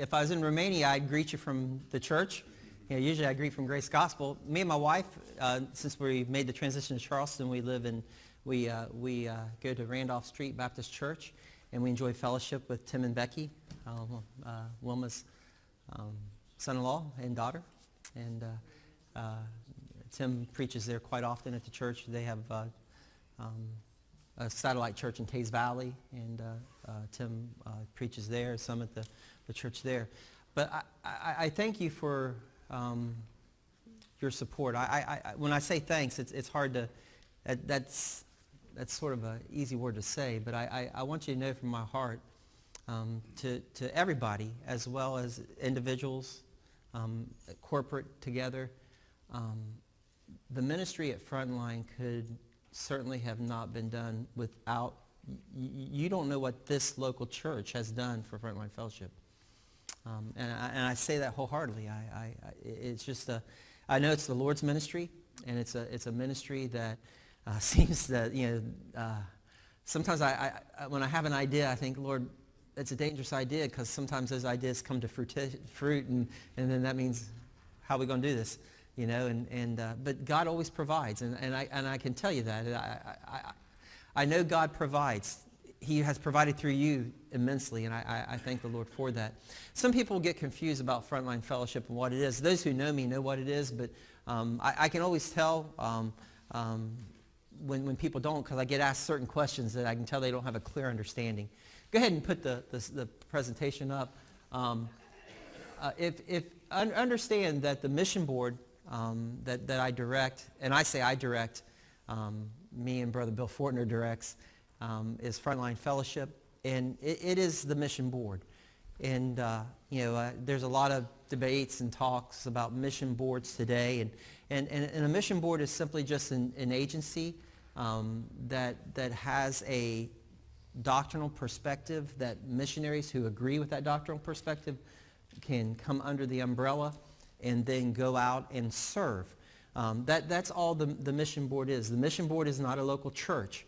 if I was in Romania, I'd greet you from the church. Usually I greet from Grace Gospel. Me and my wife, since we made the transition to Charleston, we go to Randolph Street Baptist Church, and we enjoy fellowship with Tim and Becky, Wilma's son-in-law and daughter. And Tim preaches there quite often at the church. They have a satellite church in Taze Valley, and Tim preaches there, some at the church there. But I thank you for your support. When I say thanks, it's hard to, that's sort of an easy word to say, but I want you to know from my heart to everybody, as well as individuals, corporate together, the ministry at FrontLine could certainly have not been done without, you don't know what this local church has done for FrontLine Fellowship. And I say that wholeheartedly. It's just I know it's the Lord's ministry, and it's a ministry that seems that, sometimes when I have an idea, I think, Lord, it's a dangerous idea, because sometimes those ideas come to fruit, and then that means, how are we going to do this? But God always provides, and I can tell you that. I know God provides. He has provided through you immensely, and I thank the Lord for that. Some people get confused about FrontLine Fellowship and what it is. Those who know me know what it is, but I can always tell when people don't, because I get asked certain questions that I can tell they don't have a clear understanding. Go ahead and put the presentation up. Understand that the mission board that I direct, and I say I direct, me and Brother Bill Fortner directs, is FrontLine Fellowship, and it is the mission board. And there's a lot of debates and talks about mission boards today, and a mission board is simply just an agency that has a doctrinal perspective, that missionaries who agree with that doctrinal perspective can come under the umbrella and then go out and serve. That's all the mission board is. The mission board is not a local church.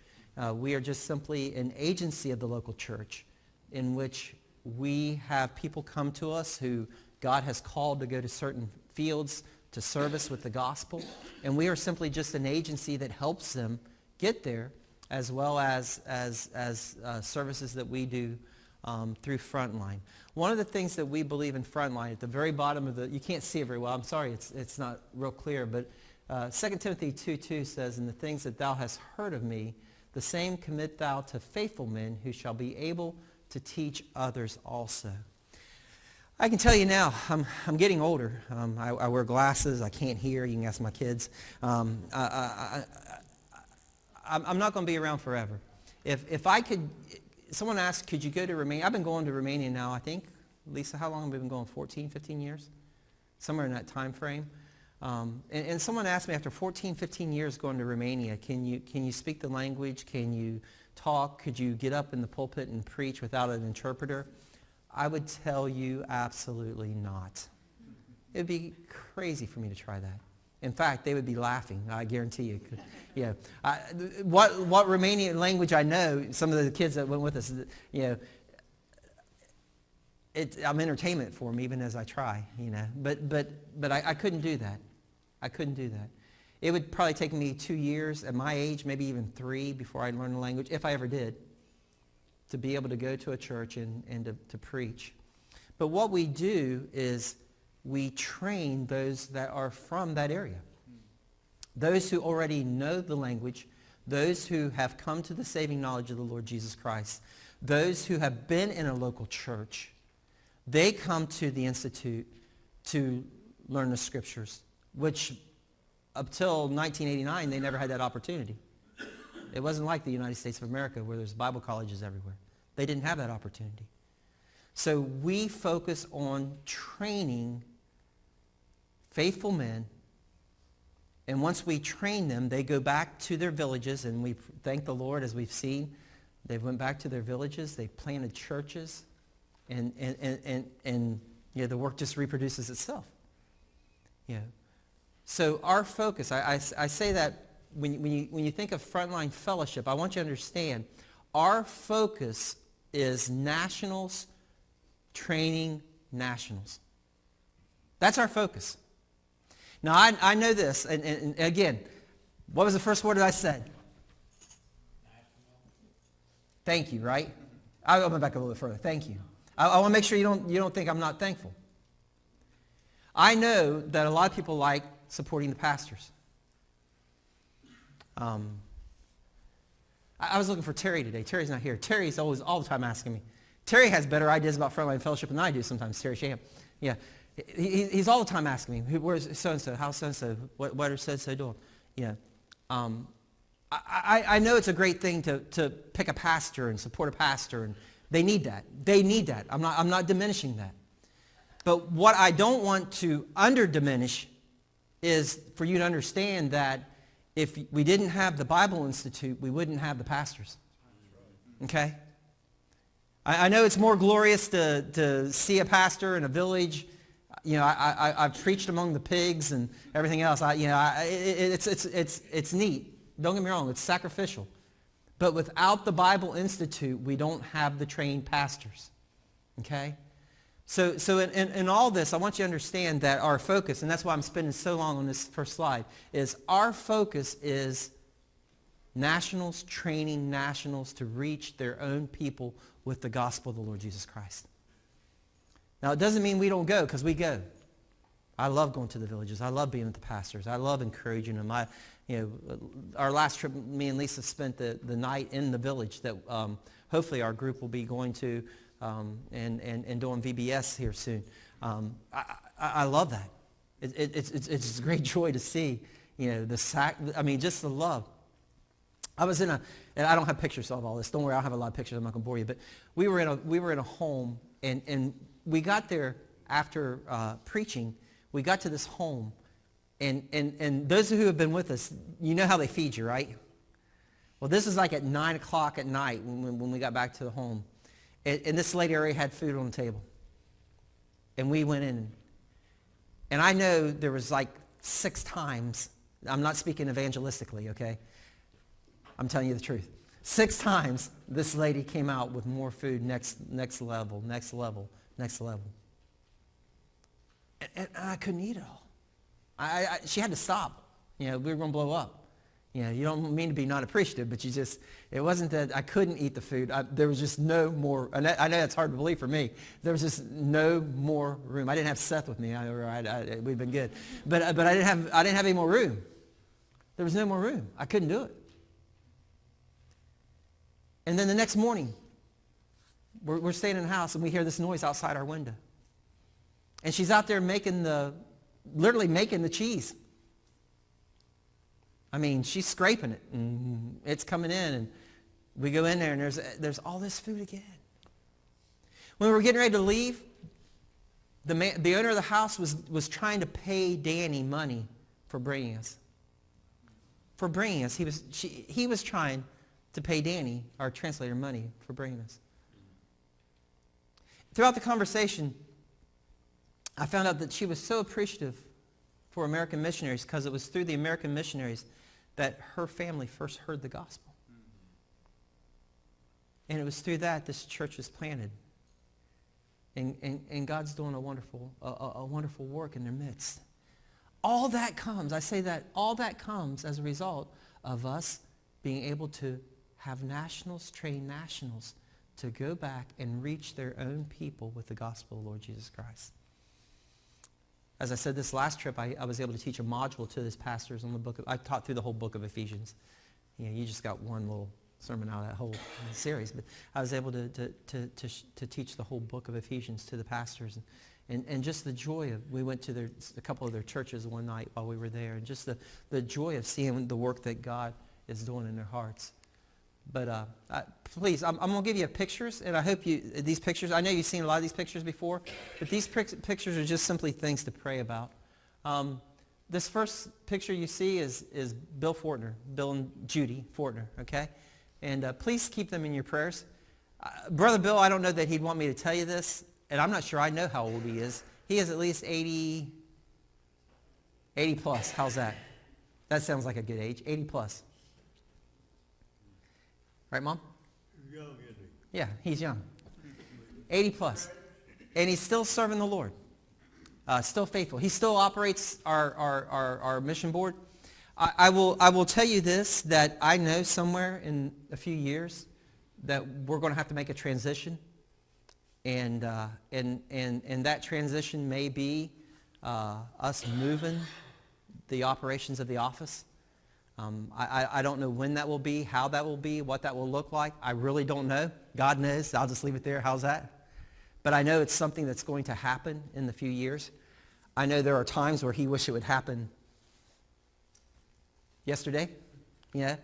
We are just simply an agency of the local church, in which we have people come to us who God has called to go to certain fields to service with the gospel, and we are simply just an agency that helps them get there, as well as services that we do through FrontLine. One of the things that we believe in FrontLine, at the very bottom of you can't see it very well, I'm sorry, it's not real clear, but 2 Timothy 2:2 says, "And the things that thou hast heard of me, the same commit thou to faithful men, who shall be able to teach others also." I can tell you now, I'm getting older. I wear glasses. I can't hear. You can ask my kids. I'm not going to be around forever. If I could, someone asked, could you go to Romania? I've been going to Romania now, I think. Lisa, how long have we been going? 14, 15 years? Somewhere in that time frame. And someone asked me, after 14, 15 years going to Romania, can you speak the language? Can you talk? Could you get up in the pulpit and preach without an interpreter? I would tell you absolutely not. It would be crazy for me to try that. In fact, they would be laughing, I guarantee you. What Romanian language I know, some of the kids that went with us, I'm entertainment for them even as I try, But I couldn't do that. I couldn't do that. It would probably take me 2 years at my age, maybe even 3, before I learned the language, if I ever did, to be able to go to a church and to preach. But what we do is we train those that are from that area. Those who already know the language, those who have come to the saving knowledge of the Lord Jesus Christ, those who have been in a local church, they come to the Institute to learn the Scriptures, which up till 1989, they never had that opportunity. It wasn't like the United States of America, where there's Bible colleges everywhere. They didn't have that opportunity. So we focus on training faithful men, and once we train them, they go back to their villages, and we thank the Lord, as we've seen, they went back to their villages, they planted churches, and the work just reproduces itself. So our focus, I say that when you think of FrontLine Fellowship, I want you to understand, our focus is nationals training nationals. That's our focus. Now, I know this, and again, what was the first word that I said? Thank you, right? I'll go back a little bit further. Thank you. I want to make sure you don't think I'm not thankful. I know that a lot of people like supporting the pastors. I was looking for Terry today. Terry's not here. Terry's always all the time asking me. Terry has better ideas about FrontLine Fellowship than I do sometimes, Terry Sham. Yeah. He's all the time asking me, where's so-and-so? How's so-and-so? What are so-and-so doing? Yeah. I know it's a great thing to pick a pastor and support a pastor, and they need that. They need that. I'm not diminishing that. But what I don't want to under-diminish is for you to understand that if we didn't have the Bible Institute, we wouldn't have the pastors. Okay? I know it's more glorious to see a pastor in a village. You know, I've preached among the pigs and everything else. It's neat. Don't get me wrong. It's sacrificial. But without the Bible Institute, we don't have the trained pastors. Okay? So in all this, I want you to understand that our focus, and that's why I'm spending so long on this first slide, is our focus is nationals, training nationals to reach their own people with the gospel of the Lord Jesus Christ. Now, it doesn't mean we don't go, because we go. I love going to the villages. I love being with the pastors. I love encouraging them. Our last trip, me and Lisa spent the night in the village that hopefully our group will be going to and doing VBS here soon. I love that. It's a great joy to see, just the love. I was and I don't have pictures of all this. Don't worry, I'll have a lot of pictures. I'm not going to bore you. But we were in a home, and we got there after preaching. We got to this home, and those who have been with us, you know how they feed you, right? Well, this is like at 9 o'clock at night when we got back to the home. And this lady already had food on the table. And we went in. And I know there was like 6 times. I'm not speaking evangelistically, okay? I'm telling you the truth. 6 times this lady came out with more food, next level. And I couldn't eat it all. She had to stop. We were going to blow up. You don't mean to be not appreciative, but it wasn't that I couldn't eat the food. There was just no more, and I know that's hard to believe for me. There was just no more room. I didn't have Seth with me. We've been good. But I didn't have any more room. There was no more room. I couldn't do it. And then the next morning, we're staying in the house, and we hear this noise outside our window. And she's out there literally making the cheese. She's scraping it, and it's coming in, and we go in there, and there's all this food again. When we were getting ready to leave, the owner of the house was trying to pay Danny money for bringing us. He was trying to pay Danny, our translator, money for bringing us. Throughout the conversation, I found out that she was so appreciative for American missionaries because it was through the American missionaries that her family first heard the gospel. And it was through that this church was planted. And God's doing a wonderful work in their midst. All that comes as a result of us being able to have nationals, train nationals to go back and reach their own people with the gospel of the Lord Jesus Christ. As I said, this last trip, I was able to teach a module to these pastors on the book. I taught through the whole book of Ephesians. You just got one little sermon out of that whole series. But I was able to teach the whole book of Ephesians to the pastors. And just the joy of, we went to a couple of their churches one night while we were there. And just the joy of seeing the work that God is doing in their hearts. But please, I'm going to give you pictures, and I hope these pictures, I know you've seen a lot of these pictures before, but these pictures are just simply things to pray about. This first picture you see is Bill Fortner, Bill and Judy Fortner, okay? And please keep them in your prayers. Brother Bill, I don't know that he'd want me to tell you this, and I'm not sure I know how old he is. He is at least 80 plus. How's that? That sounds like a good age, 80 plus. Right, Mom? Young, isn't he? Yeah, he's young. 80 plus. And he's still serving the Lord, still faithful. He still operates our mission board. I will tell you this, that I know somewhere in a few years that we're going to have to make a transition. And that transition may be us moving the operations of the office. I don't know when that will be, how that will be, what that will look like. I really don't know. God knows. I'll just leave it there. How's that? But I know it's something that's going to happen in the few years. I know there are times where he wished it would happen yesterday. Yeah.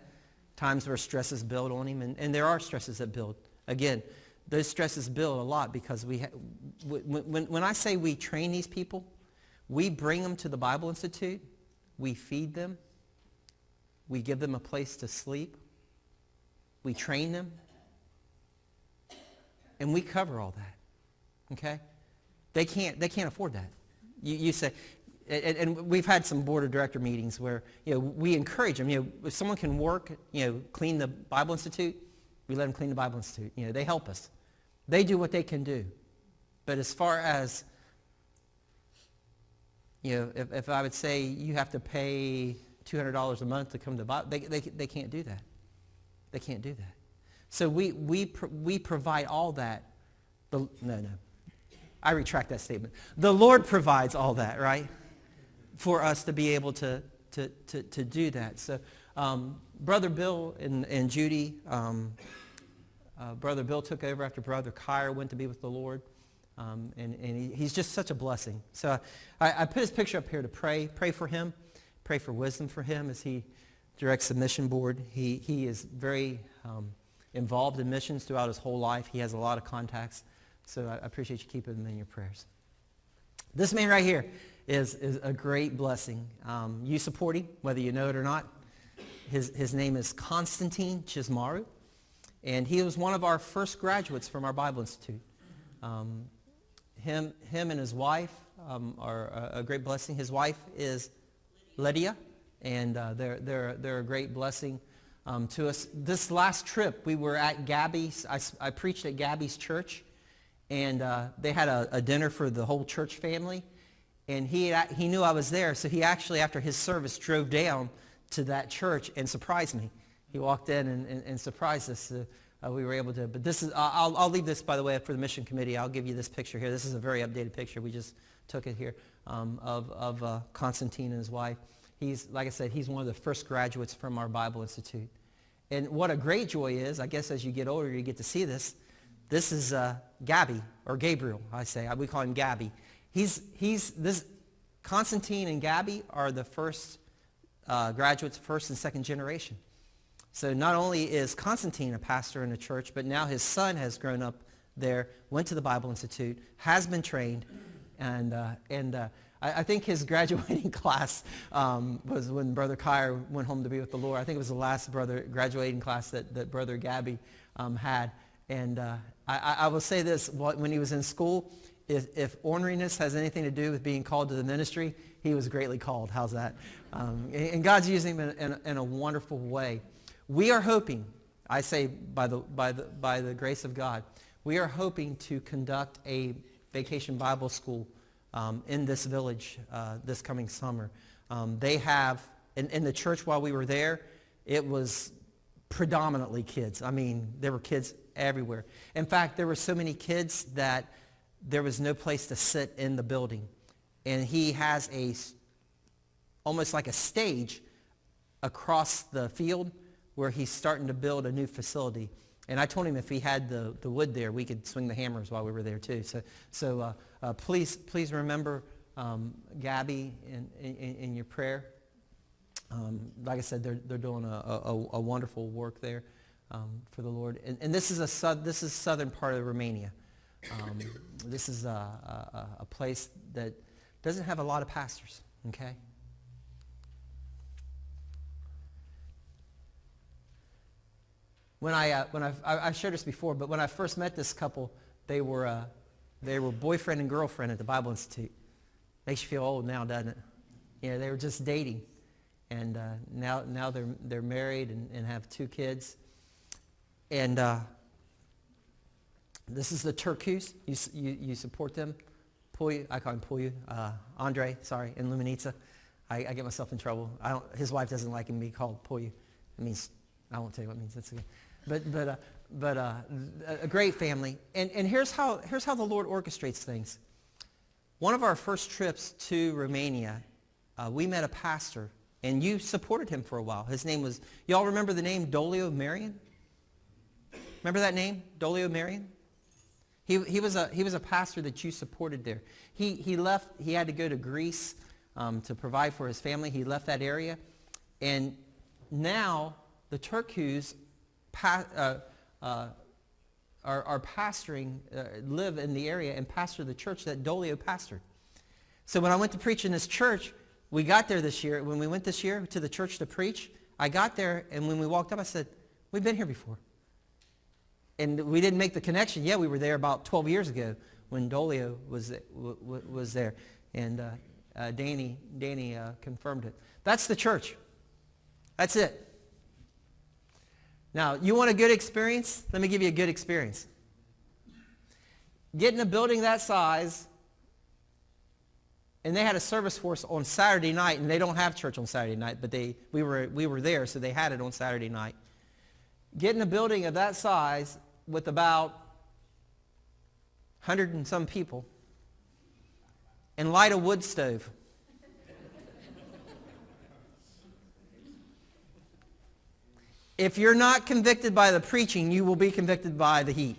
Times where stresses build on him. And there are stresses that build. Again, those stresses build a lot because when I say we train these people, we bring them to the Bible Institute. We feed them. We give them a place to sleep. We train them. And we cover all that. Okay? They can't afford that. You say, and we've had some board of director meetings where, we encourage them. If someone can work, clean the Bible Institute, we let them clean the Bible Institute. They help us. They do what they can do. But as far as, if I would say you have to pay $200 a month to come to the Bible, they can't do that. They can't do that. So we provide all that. No. I retract that statement. The Lord provides all that, right? For us to be able to do that. So Brother Bill and Judy, Brother Bill took over after Brother Kyra went to be with the Lord. And he's just such a blessing. So I put his picture up here to pray for him, pray for wisdom for him as he directs the mission board. He is very involved in missions throughout his whole life. He has a lot of contacts. So I appreciate you keeping him in your prayers. This man right here is a great blessing. You support him, whether you know it or not. His name is Konstantin Chismaru, and he was one of our first graduates from our Bible Institute. Him and his wife are a great blessing. His wife is Lydia, and they're a great blessing to us. This last trip, we were at Gabby's. I preached at Gabby's church, and they had a dinner for the whole church family. And he knew I was there, so he actually, after his service, drove down to that church and surprised me. He walked in and surprised us. We were able to, but this is, I'll leave this, by the way, for the mission committee. I'll give you this picture here. This is a very updated picture. We just took it here of Konstantin and his wife. He's, like I said, he's one of the first graduates from our Bible Institute. And what a great joy is, I guess as you get older, you get to see this. This is Gabby, or Gabriel, I say. We call him Gabby. Konstantin and Gabby are the first graduates, first and second generation. So not only is Konstantin a pastor in the church, but now his son has grown up there, went to the Bible Institute, has been trained, and I think his graduating class was when Brother Kyra went home to be with the Lord. I think it was the last graduating class that Brother Gabby had. And I will say this, when he was in school, if orneriness has anything to do with being called to the ministry, he was greatly called. How's that? And God's using him in a wonderful way. We are hoping, I say by the grace of God, we are hoping to conduct a vacation Bible school in this village this coming summer. They have, in the church while we were there, it was predominantly kids. I mean, there were kids everywhere. In fact, there were so many kids that there was no place to sit in the building. And he has almost like a stage across the field where he's starting to build a new facility. And I told him if he had the wood there, we could swing the hammers while we were there too. So please remember Gabby in your prayer. Like I said, they're doing a wonderful work there for the Lord. And this is southern part of Romania. This is a place that doesn't have a lot of pastors. Okay. When I shared this before, but when I first met this couple, they were boyfriend and girlfriend at the Bible Institute. Makes you feel old now, doesn't it? Yeah, they were just dating, and now they're married and have 2 kids. And This is the Turkus. You support them. Puyu, I call him Puyu. Andre, sorry, in Luminitsa. I get myself in trouble. His wife doesn't like him being called Puyu. It means, I won't tell you what it means. That's okay. But a great family. And here's how the Lord orchestrates things. One of our first trips to Romania, we met a pastor, and you supported him for a while. His name was, y'all remember the name Dolio Marian? Remember that name, Dolio Marian? He was a pastor that you supported there. He left. He had to go to Greece to provide for his family. He left that area, and now the Turkus are pastoring, live in the area and pastor the church that Dolio pastored. So when I went to preach in this church, we got there this year. When we went this year to the church to preach, I got there, and when we walked up, I said, "We've been here before." And we didn't make the connection. Yeah, we were there about 12 years ago when Dolio was there. And Danny confirmed it. That's the church. That's it. Now, you want a good experience? Let me give you a good experience. Get in a building that size, and they had a service force on Saturday night, and they don't have church on Saturday night, but we were there, so they had it on Saturday night. Get in a building of that size with about 100 and some people and light a wood stove. If you're not convicted by the preaching, you will be convicted by the heat.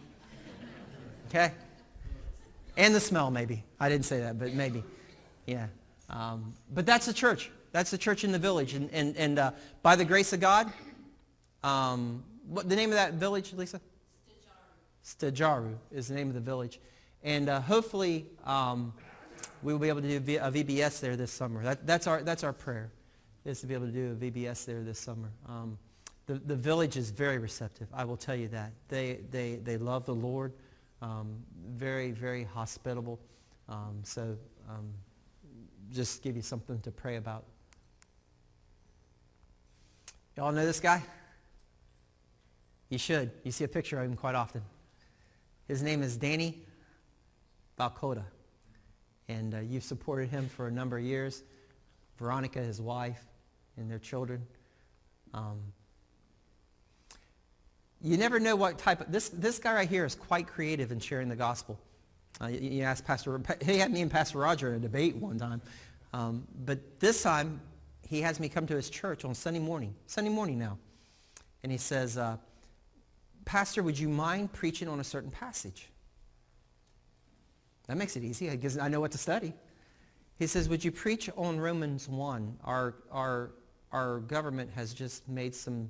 Okay? And the smell, maybe. I didn't say that, but maybe. Yeah. But that's the church. That's the church in the village. And by the grace of God, what the name of that village, Lisa? Stajaru is the name of the village. And hopefully we will be able to do a VBS there this summer. That's our prayer, is to be able to do a VBS there this summer. The village is very receptive, I will tell you that. They love the Lord, very, very hospitable. So just give you something to pray about. Y'all know this guy? You should. You see a picture of him quite often. His name is Danny Balcota. And you've supported him for a number of years. Veronica, his wife, and their children. You never know what type of... This guy right here is quite creative in sharing the gospel. You asked Pastor... He had me and Pastor Roger in a debate one time. But this time, he has me come to his church on Sunday morning now. And he says, Pastor, would you mind preaching on a certain passage? That makes it easy, because I know what to study. He says, would you preach on Romans 1? Our government has just made some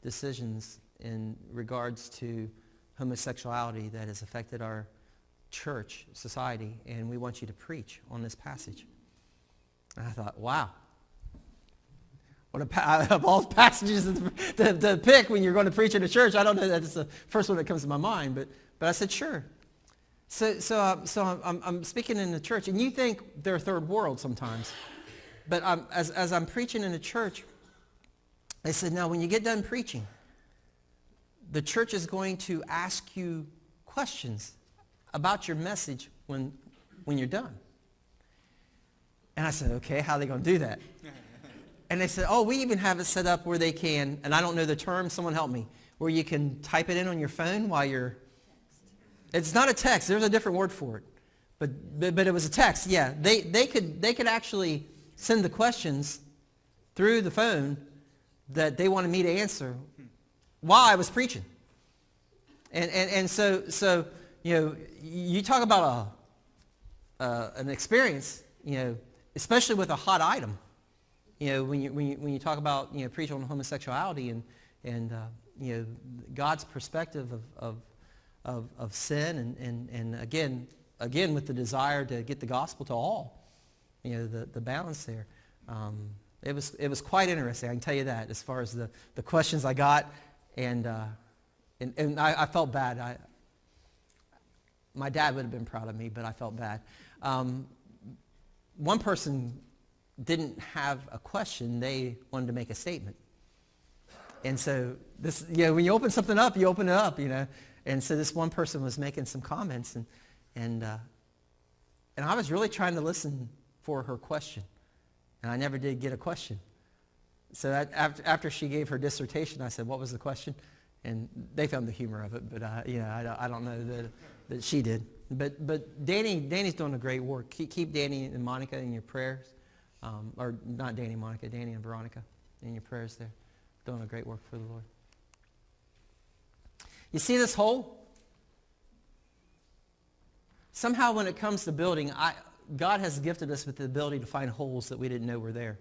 decisions in regards to homosexuality that has affected our church, society, and we want you to preach on this passage. And I thought, wow. Of all passages to pick when you're going to preach in a church, I don't know that it's the first one that comes to my mind, but I said, sure. So I'm speaking in the church, and you think they're third world sometimes. But as I'm preaching in the church, they said, now when you get done preaching, the church is going to ask you questions about your message when you're done. And I said, okay, how are they going to do that? And they said, oh, we even have it set up where they can, and I don't know the term, someone help me, where you can type it in on your phone while you're... It's not a text. There's a different word for it. But it was a text, yeah. They could actually send the questions through the phone that they wanted me to answer while I was preaching. And so you know, you talk about an experience, you know, especially with a hot item. You know, when you talk about, you know, preach on homosexuality and you know, God's perspective of sin and again with the desire to get the gospel to all, you know, the balance there. It was quite interesting, I can tell you that, as far as the questions I got, and I felt bad. My dad would have been proud of me, but I felt bad. One person didn't have a question, they wanted to make a statement. And so this, you know, when you open something up, you open it up, you know. And so this one person was making some comments, and I was really trying to listen for her question, and I never did get a question. So after she gave her dissertation, I said, "What was the question?" And they found the humor of it, but I don't know that she did. But Danny's doing a great work. Keep Danny and Monica in your prayers, or not Danny and Monica, Danny and Veronica in your prayers there, doing a great work for the Lord. You see this hole? Somehow when it comes to building, God has gifted us with the ability to find holes that we didn't know were there.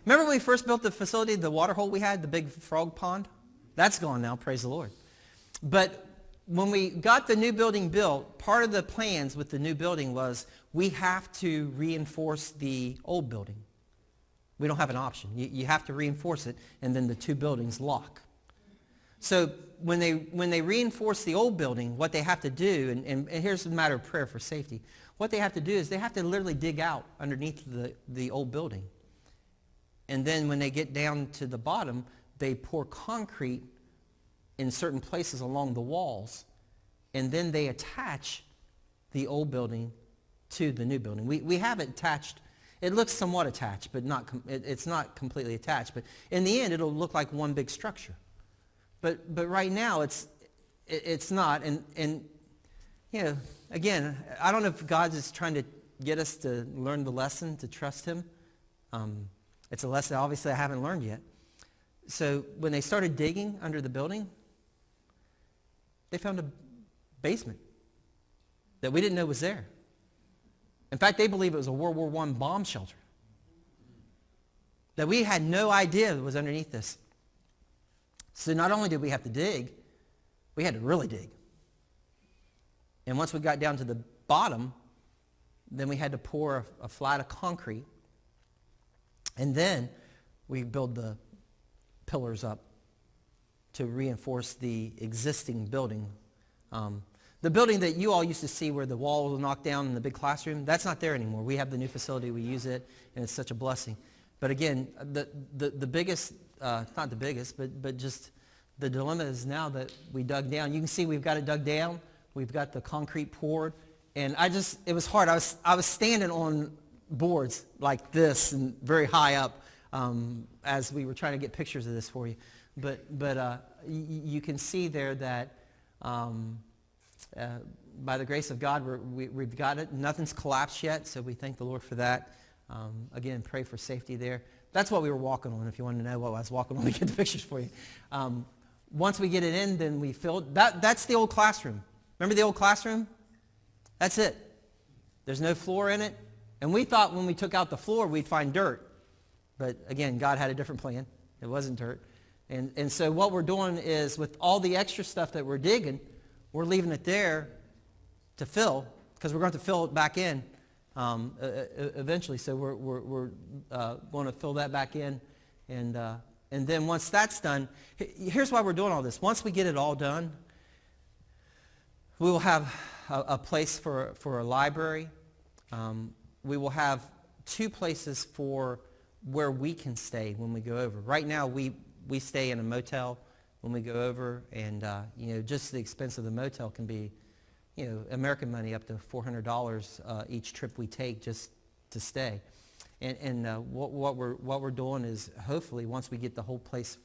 Remember when we first built the facility, the water hole we had, the big frog pond? That's gone now, praise the Lord. But when we got the new building built, part of the plans with the new building was we have to reinforce the old building. We don't have an option. You have to reinforce it, and then the two buildings lock. So when they reinforce the old building, what they have to do, and here's a matter of prayer for safety, what they have to do is they have to literally dig out underneath the old building. And then when they get down to the bottom, they pour concrete in certain places along the walls, and then they attach the old building to the new building. We have it attached. It looks somewhat attached, but it's not completely attached. But in the end, it'll look like one big structure. But right now, it's not. And again, I don't know if God is trying to get us to learn the lesson, to trust him. It's a lesson obviously I haven't learned yet. So when they started digging under the building, they found a basement that we didn't know was there. In fact, they believe it was a World War I bomb shelter that we had no idea was underneath this. So not only did we have to dig, we had to really dig. And once we got down to the bottom, then we had to pour a flat of concrete. And then we build the pillars up to reinforce the existing building. The building that you all used to see where the wall was knocked down in the big classroom, that's not there anymore. We have the new facility, we use it, and it's such a blessing. But again, the biggest, not the biggest, but just the dilemma is now that we dug down. You can see we've got it dug down. We've got the concrete poured. And it was hard. I was standing on boards like this and very high up as we were trying to get pictures of this for you. But you can see there that by the grace of God, we've got it. Nothing's collapsed yet, so we thank the Lord for that. Again, pray for safety there. That's what we were walking on, if you want to know what I was walking on to get the pictures for you. Once we get it in, then we fill it. That's the old classroom. Remember the old classroom? That's it. There's no floor in it. And we thought when we took out the floor, we'd find dirt. But again, God had a different plan. It wasn't dirt. And so what we're doing is with all the extra stuff that we're digging, we're leaving it there to fill, because we're going to fill it back in eventually. So we're going to fill that back in. And then once that's done, here's why we're doing all this. Once we get it all done, we will have a place for a library. We will have 2 places for where we can stay when we go over. Right now, we stay in a motel when we go over, and just the expense of the motel can be, American money up to $400 each trip we take just to stay. And what we're doing is, hopefully, once we get the whole place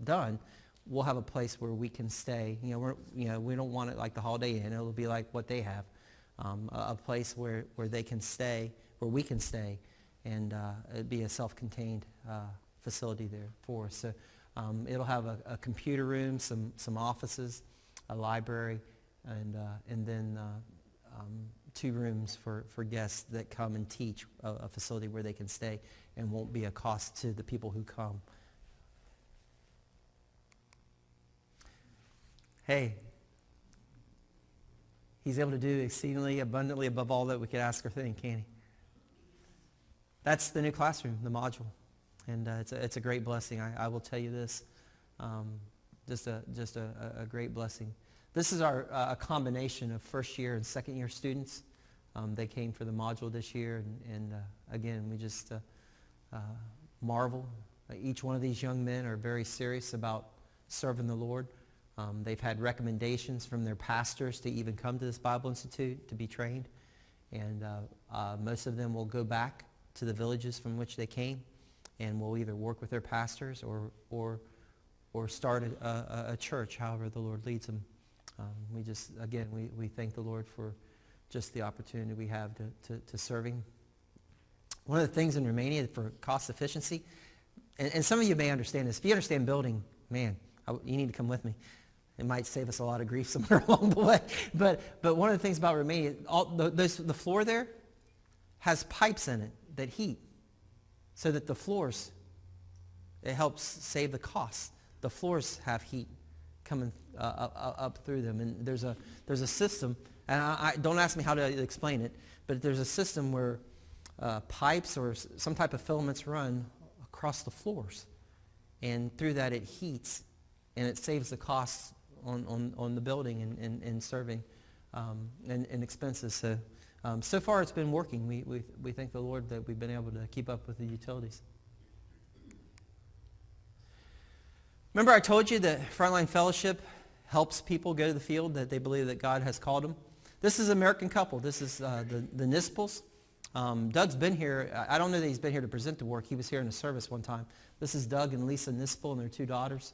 done, we'll have a place where we can stay. We don't want it like the Holiday Inn. It'll be like what they have, a place where they can stay, where we can stay, and it'd be a self-contained facility there for us. So it'll have a computer room, some offices, a library, and then 2 rooms for guests that come and teach, a facility where they can stay and won't be a cost to the people who come. Hey, he's able to do exceedingly abundantly above all that we could ask or think, can't he? That's the new classroom, the module. And it's a great blessing. I will tell you this, just a great blessing. This is a combination of first year and second year students. They came for the module this year, and again, we just marvel. Each one of these young men are very serious about serving the Lord. They've had recommendations from their pastors to even come to this Bible Institute to be trained. And most of them will go back to the villages from which they came and will either work with their pastors or start a church, however the Lord leads them. We thank the Lord for just the opportunity we have to serve Him. One of the things in Romania for cost efficiency, and some of you may understand this. If you understand building, man, you need to come with me. It might save us a lot of grief somewhere along the way. But one of the things about Romania, the floor there has pipes in it that heat, so that the floors, it helps save the cost. The floors have heat coming up through them, and there's a system. And I don't ask me how to explain it, but there's a system where pipes or some type of filaments run across the floors, and through that it heats, and it saves the costs on the building and serving and expenses. So far it's been working. We thank the Lord that we've been able to keep up with the utilities. Remember I told you that FrontLine Fellowship helps people go to the field that they believe that God has called them. This is an American couple. This is the Nispels. Doug's been here. I don't know that he's been here to present the work. He was here in a service one time. This is Doug and Lisa Nispel and their 2 daughters.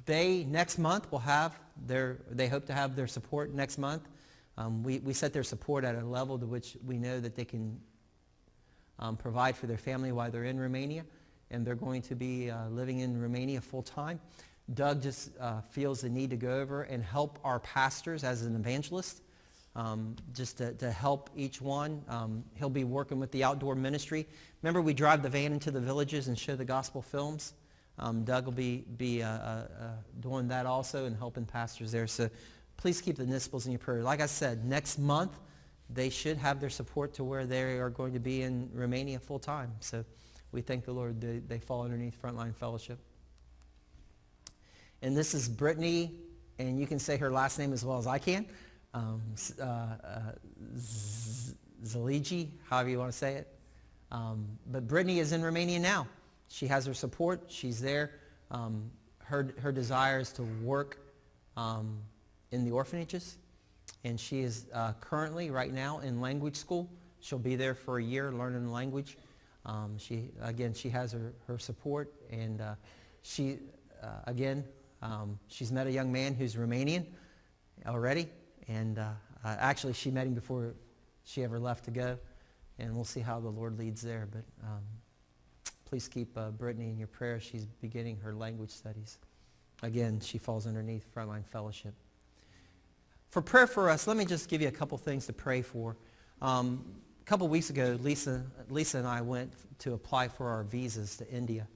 They next month will have they hope to have their support next month. We set their support at a level to which we know that they can provide for their family while they're in Romania, and they're going to be living in Romania full time. Doug just feels the need to go over and help our pastors as an evangelist, just to help each one. He'll be working with the outdoor ministry. Remember, we drive the van into the villages and show the gospel films. Doug will be doing that also and helping pastors there. So please keep the Nispels in your prayer. Like I said, next month they should have their support to where they are going to be in Romania full time. So we thank the Lord they fall underneath FrontLine Fellowship. And this is Brittany, and you can say her last name as well as I can. Zaligi, however you want to say it. But Brittany is in Romania now. She has her support. She's there. Her desire is to work in the orphanages, and she is currently, right now, in language school. She'll be there for a year learning the language. She has her support, and she's met a young man who's Romanian already, and actually she met him before she ever left to go, and we'll see how the Lord leads there. But please keep Brittany in your prayers. She's beginning her language studies. Again, she falls underneath FrontLine Fellowship. For prayer for us, let me just give you a couple things to pray for. A couple weeks ago, Lisa and I went to apply for our visas to India.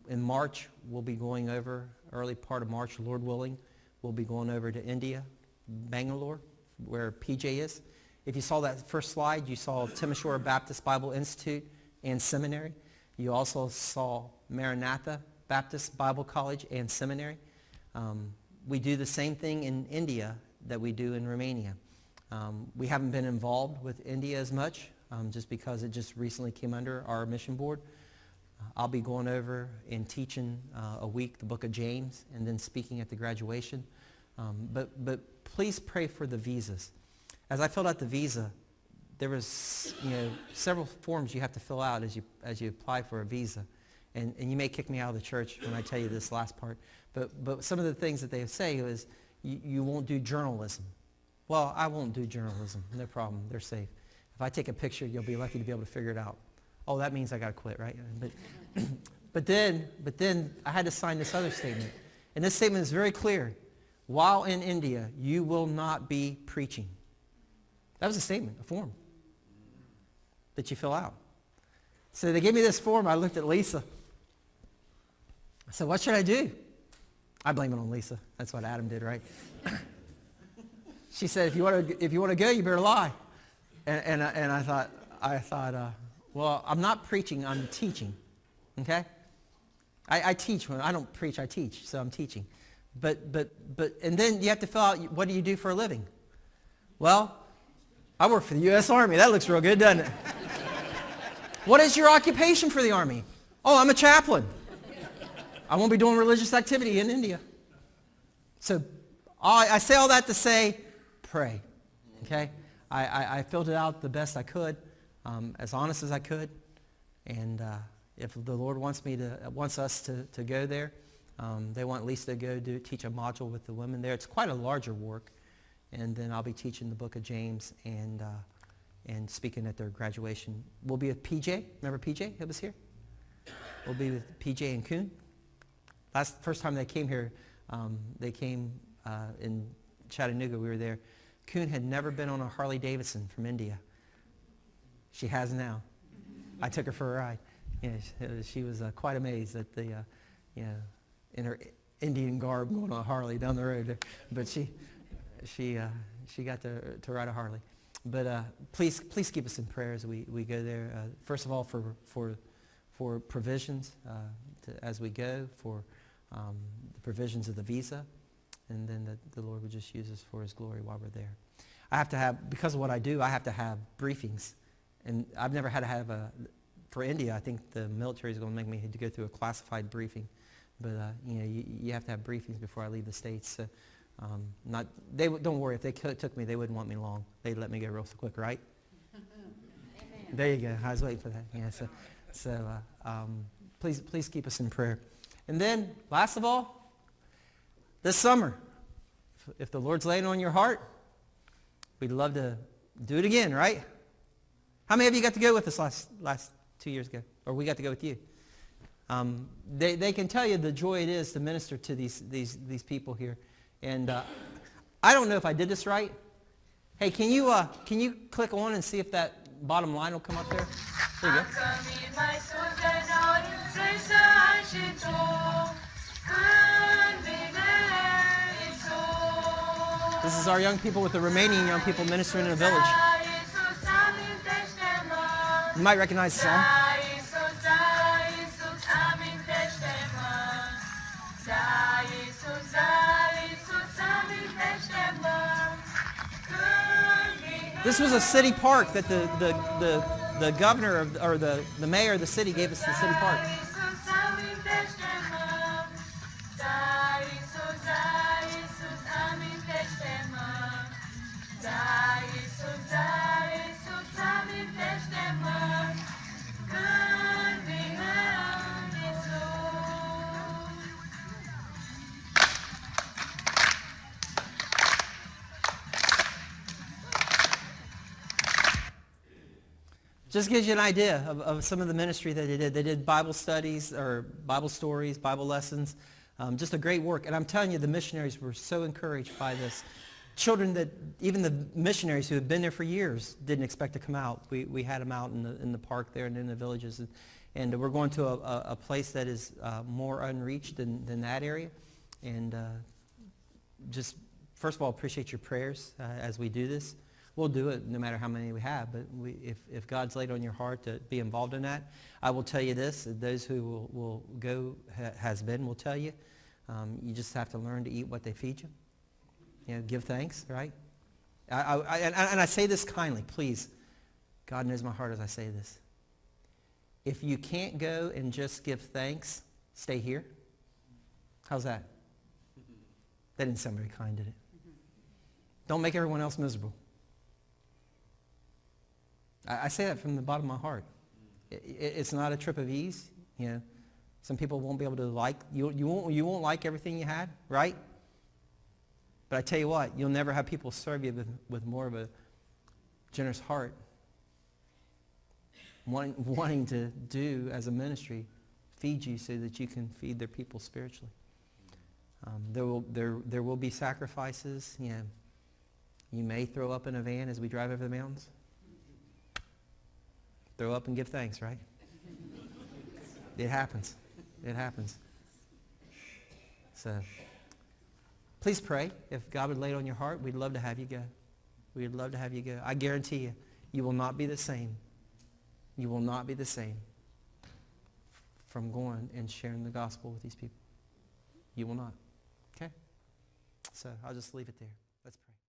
In March, we'll be going over, early part of March, Lord willing, we'll be going over to India, Bangalore, where PJ is. If you saw that first slide, you saw Timashore Baptist Bible Institute and Seminary. You also saw Maranatha Baptist Bible College and Seminary. We do the same thing in India that we do in Romania. We haven't been involved with India as much, just because it just recently came under our mission board. I'll be going over and teaching a week the book of James and then speaking at the graduation. But please pray for the visas. As I filled out the visa, there was several forms you have to fill out as you apply for a visa. And you may kick me out of the church when I tell you this last part. But some of the things that they say is you won't do journalism. Well, I won't do journalism. No problem. They're safe. If I take a picture, you'll be lucky to be able to figure it out. Oh, that means I got to quit, right? But then I had to sign this other statement. And this statement is very clear. While in India, you will not be preaching. That was a statement, a form that you fill out. So they gave me this form. I looked at Lisa. I said, what should I do? I blame it on Lisa. That's what Adam did, right? She said, if you want to go, you better lie. And I thought, well, I'm not preaching, I'm teaching. Okay? I teach. When I don't preach, I teach. So I'm teaching. But and then you have to fill out, what do you do for a living? Well, I work for the U.S. Army. That looks real good, doesn't it? What is your occupation for the Army? Oh, I'm a chaplain. I won't be doing religious activity in India. So I say all that to say, pray. Okay? I filled it out the best I could, as honest as I could. And if the Lord wants us to go there, they want Lisa to go teach a module with the women there. It's quite a larger work. And then I'll be teaching the book of James and speaking at their graduation. We'll be with PJ. Remember PJ who was here? We'll be with PJ and Kuhn. First time they came here, they came in Chattanooga. We were there. Kuhn had never been on a Harley Davidson from India. She has now. I took her for a ride. She was quite amazed at the, in her Indian garb going on a Harley down the road. But she got to ride a Harley. But please keep us in prayer as we go there. First of all, for provisions as we go, for the provisions of the visa, and then that the Lord would just use us for His glory while we're there. I have to have, because of what I do, I have to have briefings. And I've never had to have for India, I think the military is going to make me to go through a classified briefing. But, you have to have briefings before I leave the States. So, don't worry, if they took me, they wouldn't want me long. They'd let me go real quick, right? Amen. There you go. I was waiting for that. Yeah, so please keep us in prayer. And then, last of all, this summer, if the Lord's laying on your heart, we'd love to do it again, right? How many of you got to go with us last 2 years ago? Or we got to go with you? They can tell you the joy it is to minister to these people here. And I don't know if I did this right. Hey, can you click on and see if that bottom line will come up there? There you go. This is our young people with the Romanian young people ministering in a village. You might recognize the song. This was a city park that the governor or the mayor of the city gave us the city park. Just gives you an idea of some of the ministry that they did. They did Bible studies or Bible stories, Bible lessons. Just a great work. And I'm telling you, the missionaries were so encouraged by this. Children that, even the missionaries who had been there for years, didn't expect to come out. We had them out in the park there and in the villages. And we're going to a place that is more unreached than that area. And just, first of all, appreciate your prayers as we do this. We'll do it no matter how many we have, but if God's laid on your heart to be involved in that, I will tell you this, those who will go, will tell you, you just have to learn to eat what they feed you. Give thanks, right? And I say this kindly, please. God knows my heart as I say this. If you can't go and just give thanks, stay here. How's that? That didn't sound very kind, did it? Don't make everyone else miserable. I say that from the bottom of my heart. It's not a trip of ease. Some people won't be able to like you. You won't like everything you had, right? But I tell you what, you'll never have people serve you with more of a generous heart, wanting to do as a ministry, feed you so that you can feed their people spiritually. There will be sacrifices. You may throw up in a van as we drive over the mountains. Throw up and give thanks, right? It happens. It happens. So, please pray. If God would lay it on your heart, we'd love to have you go. We'd love to have you go. I guarantee you, you will not be the same. You will not be the same from going and sharing the gospel with these people. You will not. Okay? So, I'll just leave it there.